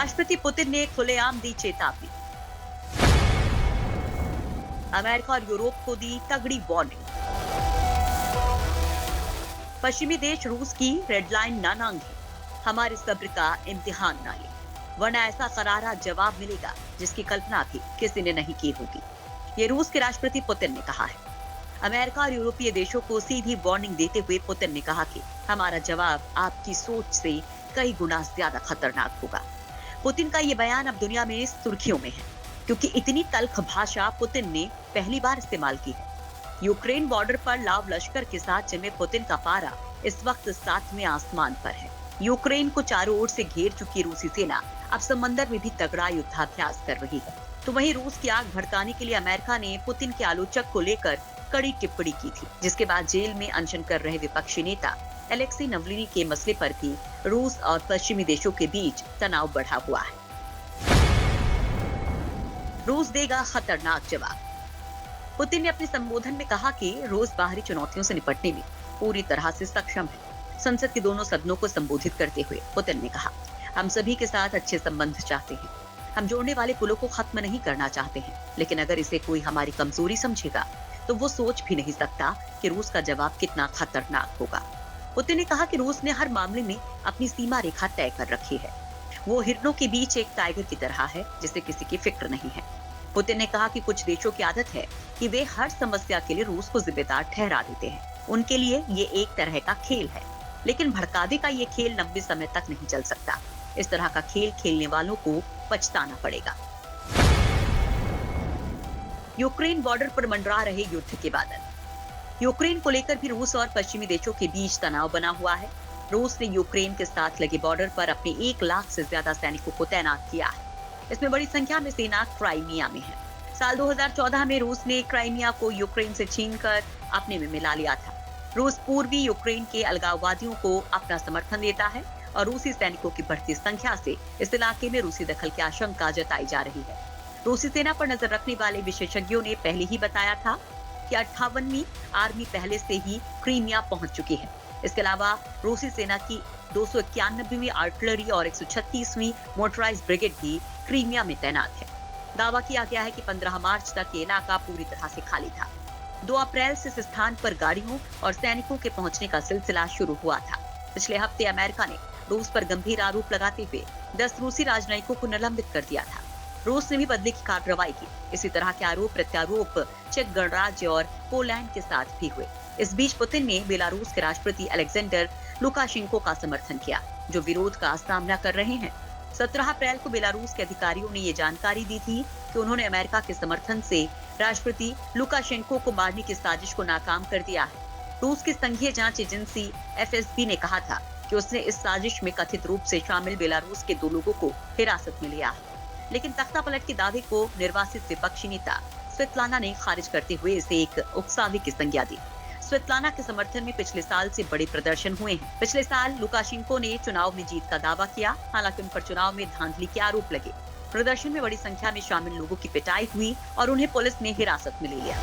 राष्ट्रपति पुतिन ने खुलेआम दी चेतावनी। अमेरिका और यूरोप को दी तगड़ी वार्निंग। पश्चिमी देश रूस की रेड लाइन न नांगे, हमारे सब्र का इम्तिहान न ले, वरना ऐसा करारा जवाब मिलेगा जिसकी कल्पना भी किसी ने नहीं की होगी। ये रूस के राष्ट्रपति पुतिन ने कहा है। अमेरिका और यूरोपीय देशों को सीधी वार्निंग देते हुए पुतिन ने कहा कि हमारा जवाब आपकी सोच से कई गुना ज्यादा खतरनाक होगा। पुतिन का ये बयान अब दुनिया में सुर्खियों में है, क्योंकि इतनी तल्ख भाषा पुतिन ने पहली बार इस्तेमाल की है। यूक्रेन बॉर्डर पर लाव लश्कर के साथ जमे पुतिन का पारा इस वक्त 7वें आसमान पर है। यूक्रेन को चारों ओर से घेर चुकी रूसी सेना अब समंदर में भी तगड़ा युद्धाभ्यास कर रही है। तो वहीं रूस की आग भड़काने के लिए अमेरिका ने पुतिन के आलोचक को लेकर कड़ी टिप्पणी की थी, जिसके बाद जेल में अनशन कर रहे विपक्षी नेता एलेक्सी नवलिनी के मसले पर भी रूस और पश्चिमी देशों के बीच तनाव बढ़ा हुआ है। रूस देगा खतरनाक जवाब। पुतिन ने अपने संबोधन में कहा कि रूस बाहरी चुनौतियों से निपटने में पूरी तरह से सक्षम है। संसद के दोनों सदनों को संबोधित करते हुए पुतिन ने कहा, हम सभी के साथ अच्छे संबंध चाहते हैं। हम जोड़ने वाले पुलों को खत्म नहीं करना चाहते हैं, लेकिन अगर इसे कोई हमारी कमजोरी समझेगा तो वो सोच भी नहीं सकता कि रूस का जवाब कितना खतरनाक होगा। पुतिन ने कहा कि रूस ने हर मामले में अपनी सीमा रेखा तय कर रखी है। वो हिरणों के बीच एक टाइगर की तरह है जिसे किसी की फिक्र नहीं है। पुतिन ने कहा कि कुछ देशों की आदत है कि वे हर समस्या के लिए रूस को जिम्मेदार ठहरा देते हैं। उनके लिए ये एक तरह का खेल है, लेकिन भड़कावे का ये खेल लंबे समय तक नहीं चल सकता। इस तरह का खेल खेलने वालों को पछताना पड़ेगा। यूक्रेन बॉर्डर पर मंडरा रहे युद्ध के बादल। यूक्रेन को लेकर भी रूस और पश्चिमी देशों के बीच तनाव बना हुआ है। रूस ने यूक्रेन के साथ लगे बॉर्डर पर अपने 1 लाख से ज्यादा सैनिकों को तैनात किया है। इसमें बड़ी संख्या में सेना क्राइमिया में है। साल 2014 में रूस ने क्राइमिया को यूक्रेन से छीनकर अपने में मिला लिया था। रूस पूर्वी यूक्रेन के अलगाववादियों को अपना समर्थन देता है और रूसी सैनिकों की बढ़ती संख्या से इस इलाके में रूसी दखल की आशंका जताई जा रही है। रूसी सेना पर नजर रखने वाले विशेषज्ञों ने पहले ही बताया था कि 58वीं आर्मी पहले से ही क्रीमिया पहुंच चुकी है। इसके अलावा रूसी सेना की 291वीं आर्टिलरी और 136वीं मोटराइज्ड ब्रिगेड भी क्रीमिया में तैनात है। दावा किया गया है कि 15 मार्च तक ये इलाका पूरी तरह से खाली था। 2 अप्रैल से इस स्थान पर गाड़ियों और सैनिकों के पहुंचने का सिलसिला शुरू हुआ था। पिछले हफ्ते अमेरिका ने रूस पर गंभीर आरोप लगाते हुए 10 रूसी राजनयिकों को निलंबित कर दिया था। रूस ने भी बदले की कार्रवाई की। इसी तरह के आरोप प्रत्यारोप चेक गणराज्य और पोलैंड के साथ भी हुए। इस बीच पुतिन ने बेलारूस के राष्ट्रपति अलेक्जेंडर लुकाशेंको का समर्थन किया, जो विरोध का सामना कर रहे हैं। 17 अप्रैल को बेलारूस के अधिकारियों ने ये जानकारी दी थी कि उन्होंने अमेरिका के समर्थन से राष्ट्रपति लुकाशेंको को मारने की साजिश को नाकाम कर दिया है। रूस की संघीय जांच एजेंसी एफएसबी ने कहा था कि उसने इस साजिश में कथित रूप से शामिल बेलारूस के 2 लोगों को हिरासत में लिया है, लेकिन तख्तापलट के दावे को निर्वासित विपक्षी नेता स्वेतलाना ने खारिज करते हुए इसे एक उकसावे की संज्ञा दी। स्वेतलाना के समर्थन में पिछले साल से बड़े प्रदर्शन हुए हैं। पिछले साल लुकाशेंको ने चुनाव में जीत का दावा किया, हालांकि उन पर चुनाव में धांधली के आरोप लगे। प्रदर्शन में बड़ी संख्या में शामिल लोगों की पिटाई हुई और उन्हें पुलिस ने हिरासत में ले लिया।